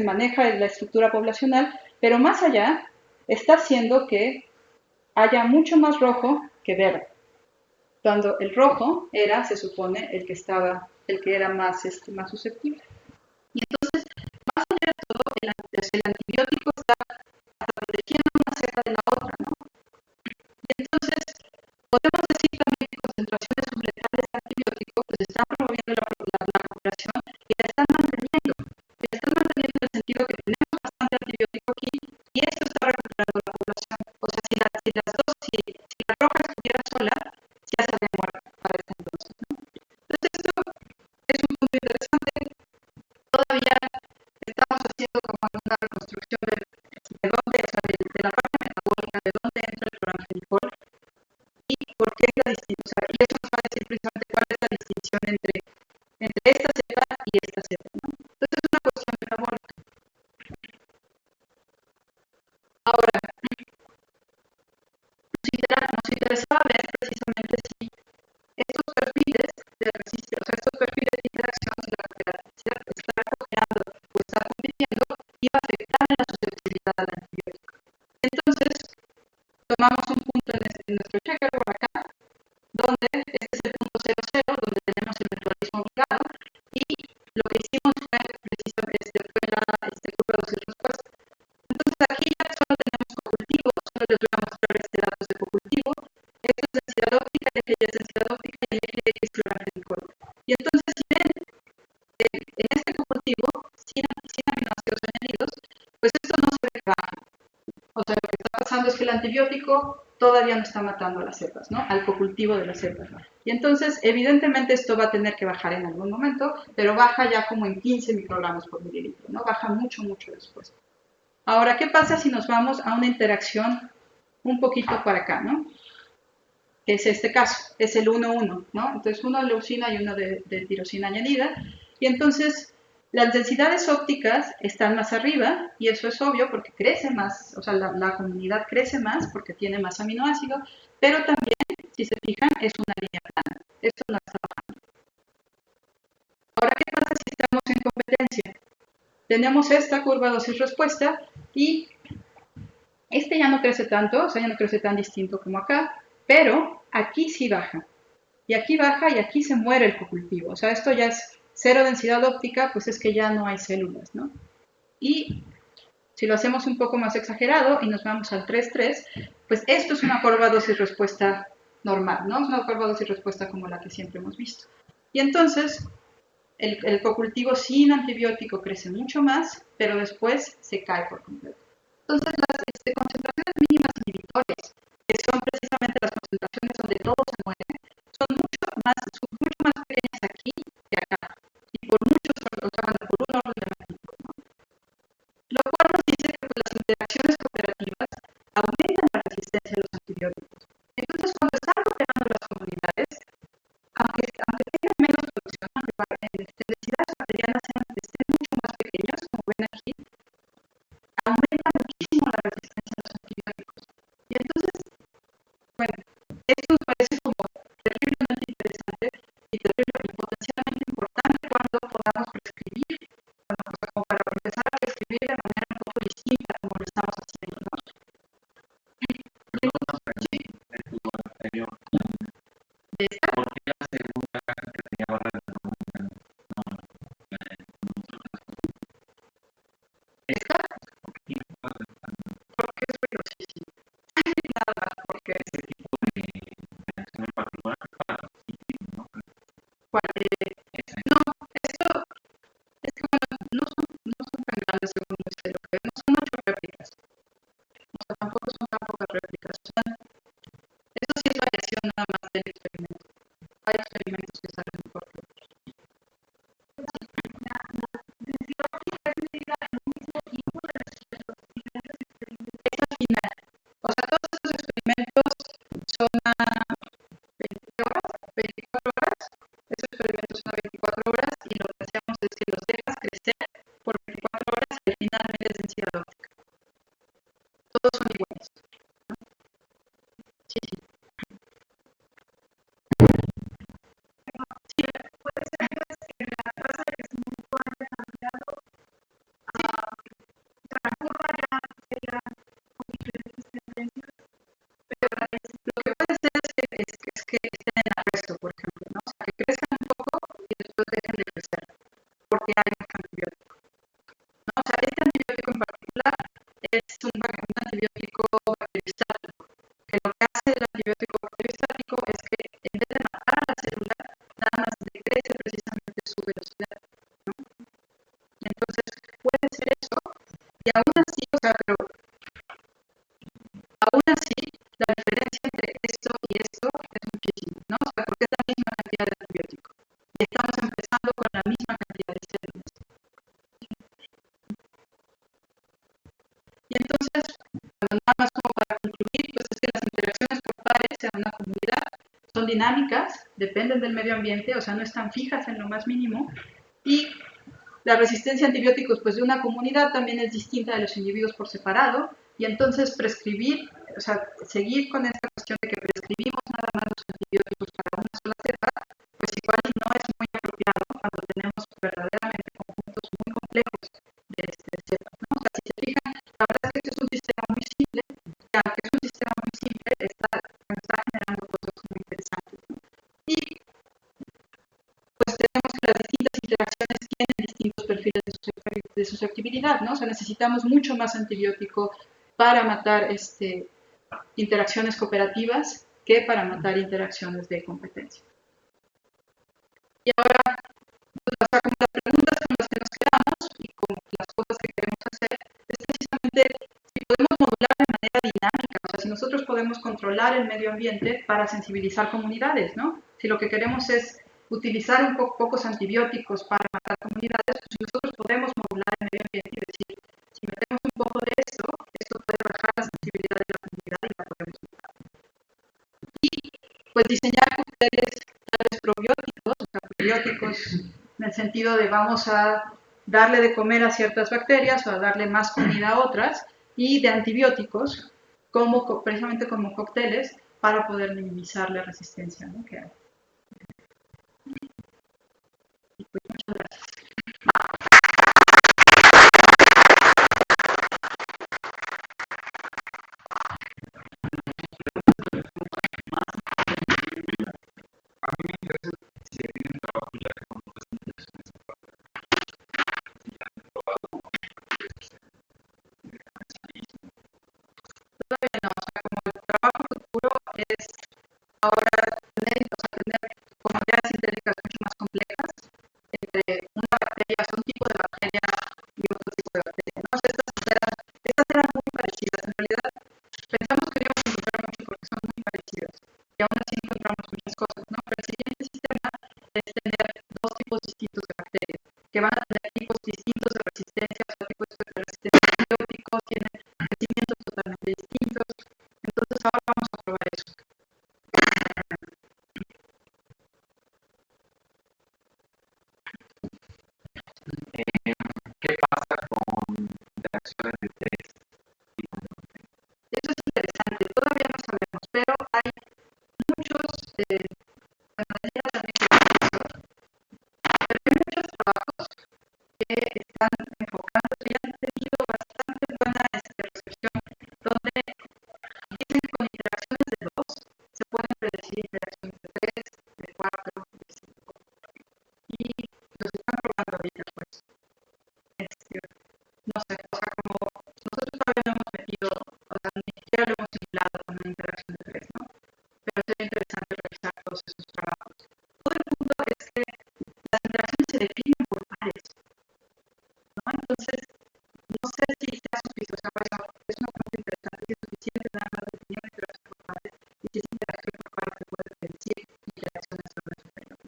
maneja la estructura poblacional, pero más allá está haciendo que haya mucho más rojo que verde. Cuando el rojo era, se supone, el que era más susceptible. Y entonces, más allá de todo, el antibiótico está protegiendo una cepa de la otra, ¿no? Y entonces, podemos decir también que concentraciones subletales de antibiótico pues están promoviendo la cooperación y la están manteniendo. Y la están manteniendo en el sentido que tenemos bastante antibiótico aquí y esto está recuperando la población. O sea, si la roja estuviera sola, ya se había muerto para este entonces, ¿no? Entonces esto es un punto interesante. Todavía estamos haciendo como una reconstrucción de dónde, o sea, de la parte metabólica, de dónde entra el cloranfenicol y por qué es la distinción, o sea, y eso nos va a decir precisamente cuál es la distinción entre esta cepa y esta cepa, ¿no? Entonces es una cuestión metabólica. Ahora, nos interesaba ver precisamente si estos perfiles de resistencia, o sea, estos perfiles de interacción, si la reactividad está cooperando o está compitiendo, iba a afectar en la susceptibilidad al antibiótico. Entonces, tomamos un punto en nuestro checker por acá, donde este es el punto 00, donde tenemos el mutualismo obligado, y lo que hicimos fue precisamente la curva dosis-respuesta. Entonces, aquí ya solo tenemos cocultivo, solo les voy a mostrar datos de cocultivo. Esto es densidad óptica, el eje Y es densidad óptica y el eje X cloranfenicol. Y entonces, si ven, en este cocultivo, sin aminoácidos añadidos, pues esto no se ve que baja. O sea, lo que está pasando es que el antibiótico todavía no está matando a las cepas, ¿no? Al cocultivo de las cepas. Y entonces, evidentemente, esto va a tener que bajar en algún momento, pero baja ya como en 15 microgramos por mililitro, ¿no? Baja mucho, mucho después. Ahora, ¿qué pasa si nos vamos a una interacción un poquito para acá, ¿no? Que es este caso, es el 1-1, ¿no? Entonces, uno de leucina y uno de tirosina añadida. Y entonces, las densidades ópticas están más arriba, y eso es obvio porque crece más, o sea, la comunidad crece más porque tiene más aminoácido, pero también, si se fijan, es una línea plana. Esto no está bajando. Ahora, ¿qué pasa si estamos en competencia? Tenemos esta curva dosis-respuesta y este ya no crece tanto, o sea, ya no crece tan distinto como acá, pero aquí sí baja. Y aquí baja y aquí se muere el cocultivo. O sea, esto ya es cero densidad óptica, pues es que ya no hay células, ¿no? Y si lo hacemos un poco más exagerado y nos vamos al 3,3, pues esto es una curva dosis-respuesta normal, ¿no? Es una curva dosis-respuesta como la que siempre hemos visto. Y entonces, el cocultivo sin antibiótico crece mucho más, pero después se cae por completo. Entonces, las concentraciones mínimas inhibitores, que son precisamente las concentraciones donde todo se muere, son mucho más pequeñas aquí que acá. Y por mucho, o sea, por un orden de magnitud, ¿no? Lo cual nos dice que pues, las interacciones cooperativas aumentan la resistencia a los antibióticos. Entonces, cuando están operando las comunidades, aunque tengan menos producción, aunque densidades bacterianas estén mucho más pequeñas, como ven aquí, aumenta muchísimo la resistencia a los antibióticos. Y entonces, bueno, esto nos parece como terriblemente interesante y potencialmente importante cuando podamos prescribir, como para empezar a prescribir de manera un poco distinta como lo estamos haciendo, ¿no? De esta, ¿Por qué la segunda que tenía barra de volumen no esta, porque es ruidosísimo. Nada más, porque ese tipo de reacción en particular para los sitios, ¿no? no, esto es que bueno, no son tan grandes según lo que vemos, son 8 réplicas. O sea, tampoco son tan pocas réplicas. O sea, eso sí es variación nada más del experimento. Hay experimentos que salen mejor que otros. Es al final. O sea, todos estos experimentos son a 20 horas, 24 horas. Estos experimentos son a 24 horas y lo que hacemos es que los dejas crecer por 24 horas y al final metes densidad óptica. Todos son iguales, ¿no? Sí, sí. Puede ser que la tasa de crecimiento haya cambiado, la curva ya sea con diferentes tendencias. Pero lo que puede ser es que estén en arresto, por ejemplo, ¿no? O sea, que crezcan un poco y después dejen de crecer, porque hay más antibiótico, ¿no? O sea, este antibiótico en particular es un antibiótico bacteriostático, que lo que hace el antibiótico bacteriostático es que en vez de matar a la célula, nada más decrece precisamente su velocidad, ¿no? Entonces, puede ser eso, y aún así, o sea, pero aún así, la diferencia entre esto y esto es muchísima, ¿no? O sea, porque es la misma cantidad de antibiótico. Y estamos empezando con la misma cantidad de células. Y entonces, bueno, nada más como para concluir, pues es que las interacciones corporales en una comunidad son dinámicas, dependen del medio ambiente, o sea, no están fijas en lo más mínimo. Y la resistencia a antibióticos pues, de una comunidad también es distinta de los individuos por separado. Y entonces prescribir, o sea, seguir con esta cuestión de que prescribimos nada más los antibióticos para una sola cepa, pues igual no es muy apropiado cuando tenemos verdaderamente conjuntos muy complejos de cepas, ¿no? O sea, si se fijan, la verdad es que este es un sistema muy simple, y aunque es un sistema muy simple, está generando cosas muy interesantes, ¿no? Y pues tenemos que las distintas interacciones tienen distintos perfiles de susceptibilidad, ¿no? O sea, necesitamos mucho más antibiótico para matar interacciones cooperativas que para matar interacciones de competencia. Y ahora, pues, o sea, como las preguntas con las que nos quedamos y con las cosas que queremos hacer, es precisamente si podemos modular de manera dinámica, o sea, si nosotros podemos controlar el medio ambiente para sensibilizar comunidades, ¿no? Si lo que queremos es utilizar pocos antibióticos para matar comunidades, pues nosotros podemos modular el medio ambiente y decir, si metemos un poco de esto puede bajar la sensibilidad de la comunidad y la podemos matar. Y pues diseñar cócteles tal vez probióticos, o sea, probióticos en el sentido de vamos a darle de comer a ciertas bacterias o a darle más comida a otras, y de antibióticos, precisamente como cócteles, para poder minimizar la resistencia, ¿no? que hay. Y pues muchas Eso es interesante, todavía no sabemos, pero hay muchos, pero hay muchos trabajos que están enfocándose y han tenido bastante buena recepción, donde dicen que con interacciones de 2 se pueden predecir interacciones de 3, de 4, de 5. Y los están probando ahorita, pues. No sé, o sea, como nosotros todavía no hemos metido, o sea, ni siquiera lo hemos simulado con una interacción de 3, ¿no? Pero sería interesante revisar todos esos trabajos. Todo el punto es que las interacciones se definen por pares, ¿no? Entonces, no sé si sea suficiente, o sea, por eso es una pregunta interesante, si es suficiente nada más definir una interacción por pares, y si esa interacción por pares se puede predecir interacciones sobre su periodo.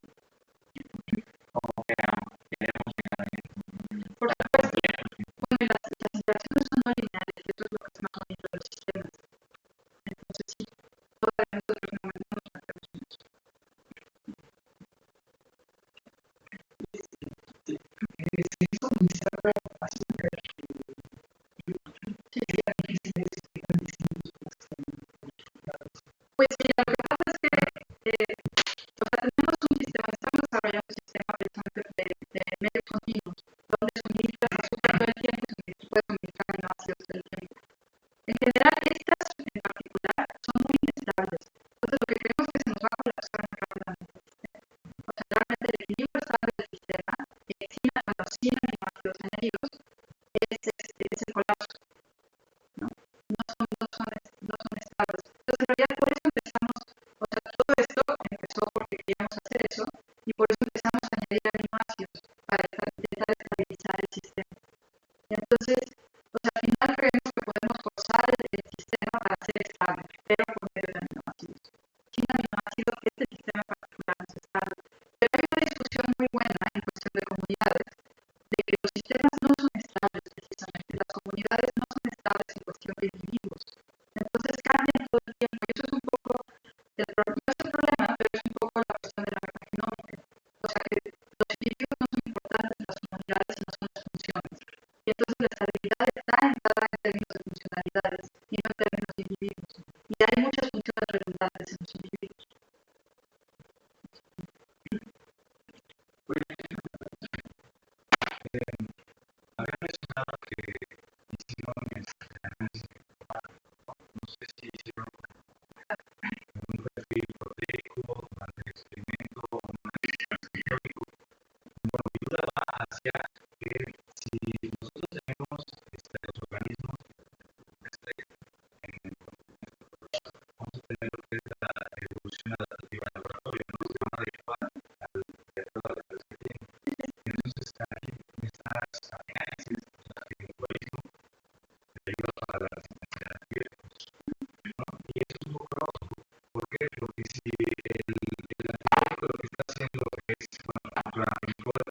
Por supuesto, bueno, y las interacciones son no lineales, y eso es lo que es más bonito de los sistemas. Entonces, sí, todavía nosotros no nos metemos en eso. Se hizo utilizar la ocupación de Pues mira, lo que pasa es que o sea, tenemos un sistema, estamos desarrollando un sistema precisamente de medios continuos, donde suministras azúcar todo el tiempo y puedes suministrar aminoácidos todo el tiempo. En general, estas en particular son muy inestables. Entonces, lo que queremos es que se nos va a colapsar muy rápidamente el sistema. O sea, realmente el equilibrio estable del sistema, sin aminoácidos añadidos, es el colapso. No son estables. Entonces, en realidad, por eso empezamos, o sea, todo esto empezó porque queríamos hacer eso y por eso empezamos a añadir aminoácidos para intentar estabilizar el sistema. Entonces, o sea, al final creemos que podemos forzar el sistema para ser estable, pero por medio de aminoácidos. Sin aminoácidos, este sistema particular no es estable. Pero hay una discusión muy buena en cuestión de comunidades, de que los sistemas no son estables precisamente, las comunidades no son estables en cuestión de individuos. Entonces cambian todo el tiempo y eso es un poco, no es el problema, pero es un poco la cuestión de la metagenómica. O sea que los individuos no son importantes en las comunidades, sino son las funciones. Y entonces la estabilidad está entrada en términos de funcionalidades y no en términos de individuos. Y hay muchas funciones redundantes en los individuos. Había mencionado que hicieron análisis, no sé si hicieron un perfil proteico, un experimento, un análisis biológico. Bueno, mi duda va hacia que si nosotros tenemos los organismos vamos a tener lo que es la evolución adaptativa en laboratorio, no se van a adecuar al periodo adaptativo que tiene. Entonces, ahí estas análisis, o sea, que el organismo te ayuda para la resistencia a antibióticos, ¿no? Y eso es un poco lógico. ¿Por qué? Porque si el antibiótico lo que está haciendo es, bueno, la mejor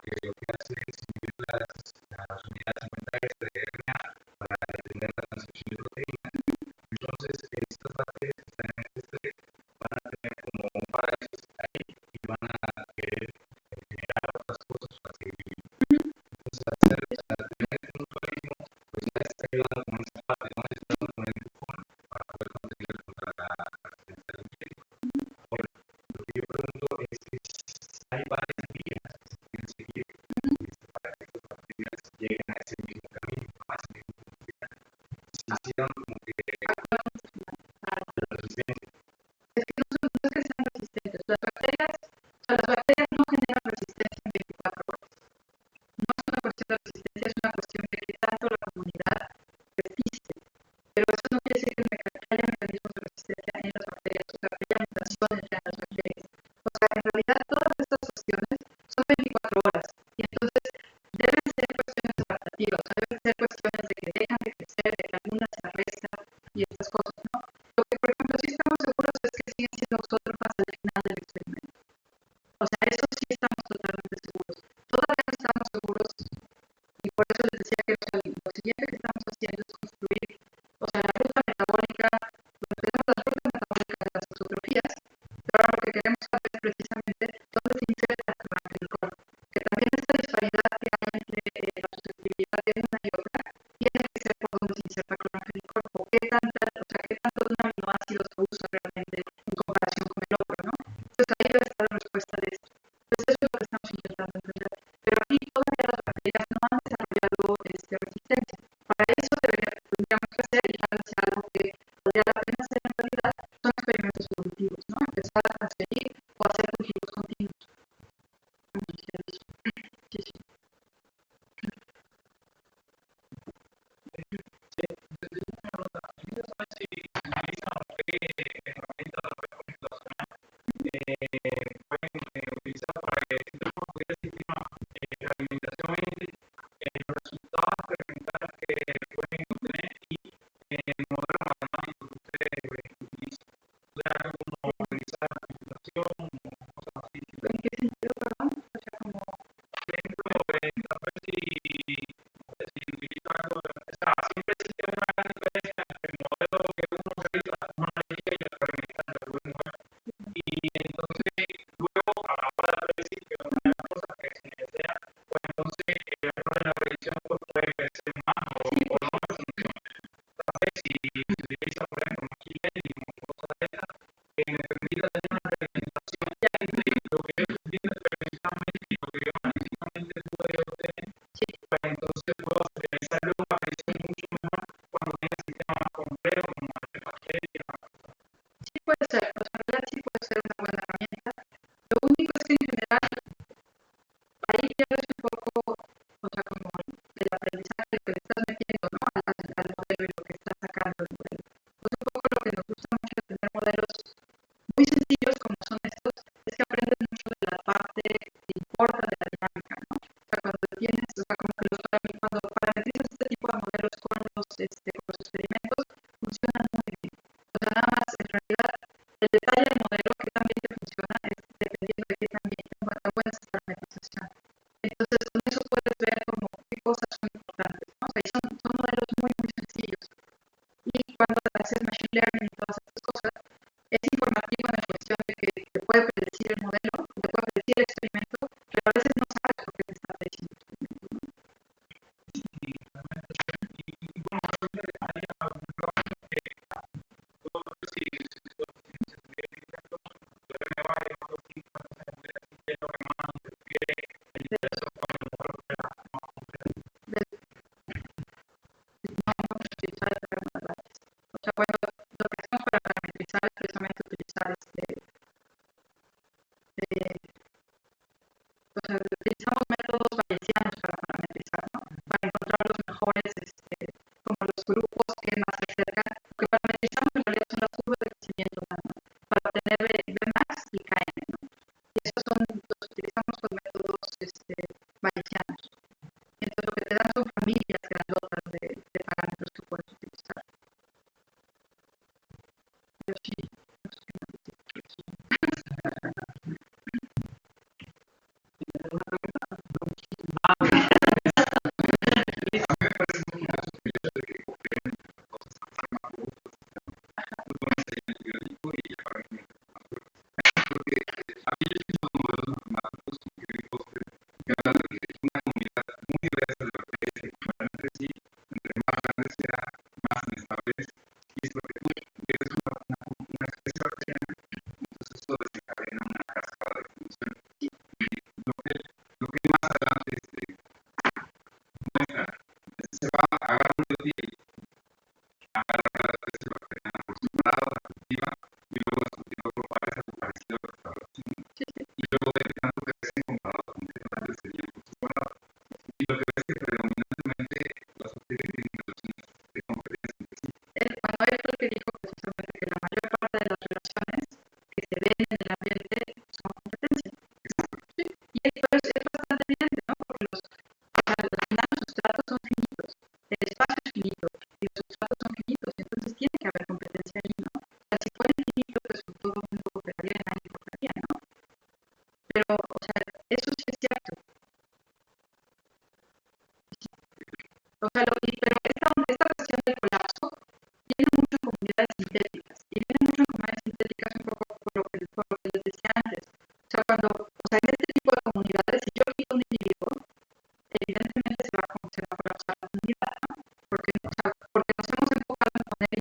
que lo que hace es inhibir las unidades alimentarias de RNA para detener la transcripción de proteínas. Entonces, estas bacterias que están en este estrés van a tener como un parálisis ahí y van a querer generar otras cosas para seguir viviendo. Entonces, al tener un organismo, pues ya está ayudando con esa parte, ¿no? Está dando con el empujón para poder conseguir contra la resistencia al antibiótico. Ahora, lo que yo pregunto es que hay varias vías que se pueden seguir para que estas bacterias lleguen a ese mismo camino, a ese mismo final. Si hicieron como que la resistencia. Es que no es que sean resistentes. Las bacterias no generan resistencia en 24 horas. No es una cuestión de resistencia, es una cuestión de que tanto la comunidad resiste. Pero eso no quiere decir que haya mecanismos de resistencia en las bacterias, o sea, que haya mutaciones en las bacterias. O sea, en realidad todas estas cuestiones son 24 horas. Y entonces deben ser cuestiones adaptativas, deben ser cuestiones de que dejan de crecer, de que algunas se arrestan y estas cosas, ¿no? Lo que, por ejemplo, sí estamos seguros es que siguen siendo autótrofas al final del experimento. O sea, eso sí estamos totalmente seguros. Todavía no estamos seguros y por eso les decía que lo siguiente que estamos haciendo es construir, o sea, la ruta metabólica, bueno, tenemos las rutas metabólicas de las autotrofías, pero ahora lo que queremos saber es precisamente dónde se inserta el clorantranilicolol, que también esta disparidad que hay entre la susceptibilidad de una y otra cierta clona en el cuerpo, qué tanto de un aminoácido se usa realmente en comparación con el otro, ¿no? Entonces ahí debe estar la respuesta de esto. Entonces eso es lo que estamos intentando entender. Pero aquí todavía las bacterias no han desarrollado resistencia. Para eso tendríamos que hacer, y hacer algo que podría la pena hacer en realidad, son experimentos evolutivos, ¿no? Empezar a transferir o hacer cultivos continuos. Sí, sí. ¿En qué sentido, perdón? O sea, como... Sí puede ser, o sea, en realidad sí puede ser una buena herramienta. Lo único es que en general ahí pierdes un poco, o sea, como el aprendizaje que le estás metiendo, ¿no? Al modelo y lo que estás sacando del modelo. Pues un poco lo que nos gusta mucho de tener modelos muy sencillos como son estos, es que aprendes mucho de la parte que importa de la dinámica, ¿no? O sea, cuando tienes, o sea, como que cuando parametrizas este tipo de modelos con los experimentos, funcionan muy bien. O sea, nada más, en realidad, el detalle del modelo que también te funciona es dependiendo de qué también buena es esta parametrización. Entonces, con eso puedes ver como qué cosas son importantes, ¿no? O sea, y son modelos muy, muy sencillos. Y cuando haces machine learning y todas estas cosas, es informativo en la cuestión de que te puede predecir el modelo, te puede predecir el experimento, pero a veces no sabes por qué te está prediciendo el experimento, ¿no? No vamos a utilizar el terreno de datos. O sea, cuando lo que hacemos para parametrizar es precisamente utilizar o sea, utilizamos métodos bayesianos para parametrizar, ¿no? Para encontrar los mejores, como los grupos que más se acercan. Lo que parametrizamos en realidad son las curvas de crecimiento humano, para obtener Vmax y Km, ¿no? Y esos los utilizamos con métodos bayesianos. Entonces lo que te dan son familias grandotas de parámetros que puedes utilizar. Pero sí, no sé qué más decir. Manuel que dijo precisamente que la mayor parte de las relaciones que se ven en el ambiente son competencia. Sí. Y esto es bastante evidente, ¿no? Porque al final los sustratos son finitos, el espacio es finito,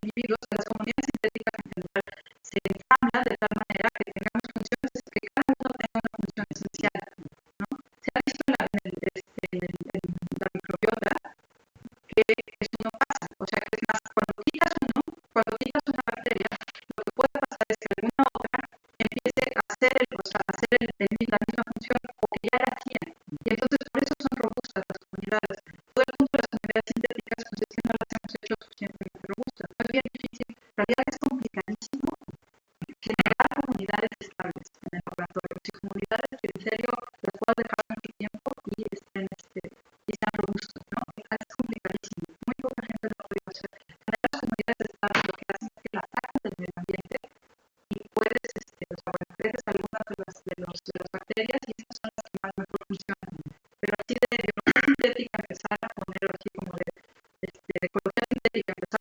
individuos, a las comunidades sintéticas en general, se ensamblan de tal manera que tengamos funciones, que cada uno tenga una función esencial, ¿no? Se ha visto en la microbiota que eso no pasa, o sea que es más, cuando quitas una bacteria, lo que puede pasar es que alguna otra empiece a hacer, la misma función o que ya la hacía, y entonces por eso son robustas las comunidades. Todo el punto de las comunidades sintéticas pues, es que no las hemos hecho suficientemente robustas, no es bien difícil, en realidad es complicadísimo generar comunidades estables en el laboratorio, y comunidades que en serio las puedas dejar mucho tiempo y sean robustas, ¿no? Es complicadísimo, muy poca gente lo ha podido hacer. Generar las comunidades estables lo que hacen es que las sacas del medio ambiente y puedes, creces algunas de las bacterias y estas son las que más mejor funcionan. Pero así de biología sintética empezar a poner así como de ecología sintética, empezar